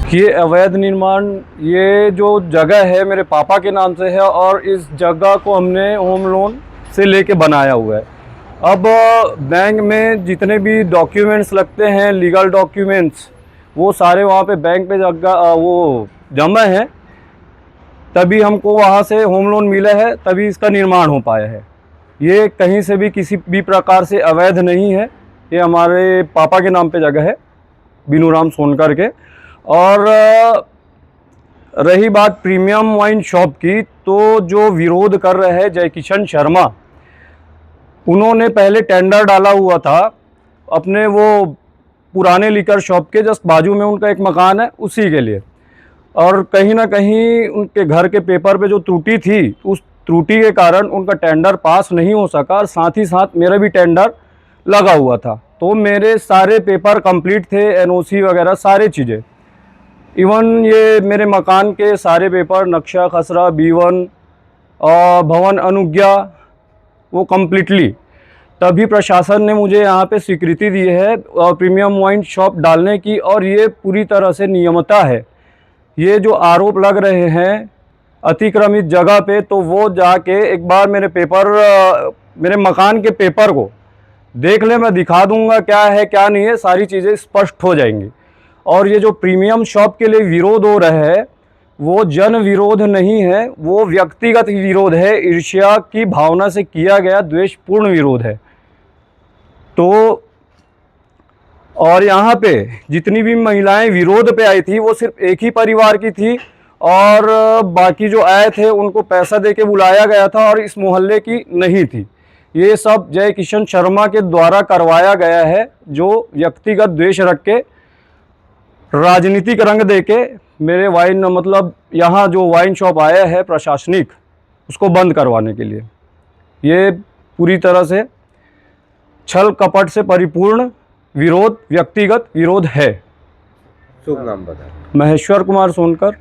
ये अवैध निर्माण, ये जो जगह है मेरे पापा के नाम से है और इस जगह को हमने होम लोन से लेके बनाया हुआ है। अब बैंक में जितने भी डॉक्यूमेंट्स लगते हैं, लीगल डॉक्यूमेंट्स, वो सारे वहाँ पे बैंक पे जगह वो जमा है, तभी हमको वहाँ से होम लोन मिला है, तभी इसका निर्माण हो पाया है। ये कहीं से भी किसी भी प्रकार से अवैध नहीं है। ये हमारे पापा के नाम पे जगह है, बीनूराम सोनकर के। और रही बात प्रीमियम वाइन शॉप की, तो जो विरोध कर रहे हैं जय किशन शर्मा, उन्होंने पहले टेंडर डाला हुआ था अपने वो पुराने लिकर शॉप के जस्ट बाजू में उनका एक मकान है, उसी के लिए। और कहीं ना कहीं उनके घर के पेपर पे जो त्रुटि थी, उस त्रुटि के कारण उनका टेंडर पास नहीं हो सका और साथ ही साथ मेरा भी टेंडर लगा हुआ था। तो मेरे सारे पेपर कंप्लीट थे, एनओसी वगैरह सारी चीज़ें, इवन ये मेरे मकान के सारे पेपर, नक्शा खसरा, B1 और भवन अनुज्ञा, वो कम्प्लीटली। तभी प्रशासन ने मुझे यहाँ पे स्वीकृति दी है प्रीमियम वाइन शॉप डालने की, और ये पूरी तरह से नियमता है। ये जो आरोप लग रहे हैं अतिक्रमित जगह पे, तो वो जाके एक बार मेरे पेपर, मेरे मकान के पेपर को देख ले, मैं दिखा दूंगा क्या है क्या नहीं है, सारी चीज़ें स्पष्ट हो जाएंगी। और ये जो प्रीमियम शॉप के लिए विरोध हो रहा है, वो जन विरोध नहीं है, वो व्यक्तिगत विरोध है, ईर्ष्या की भावना से किया गया द्वेषपूर्ण विरोध है। तो और यहाँ पे जितनी भी महिलाएं विरोध पे आई थी, वो सिर्फ एक ही परिवार की थी, और बाकी जो आए थे उनको पैसा देके बुलाया गया था और इस मोहल्ले की नहीं थी। ये सब जय किशन शर्मा के द्वारा करवाया गया है, जो व्यक्तिगत द्वेष रख के, राजनीतिक रंग देके मेरे वाइन, मतलब यहाँ जो वाइन शॉप आया है प्रशासनिक, उसको बंद करवाने के लिए। ये पूरी तरह से छल कपट से परिपूर्ण विरोध, व्यक्तिगत विरोध है। शुभ नाम बताएं। महेश्वर कुमार सोनकर।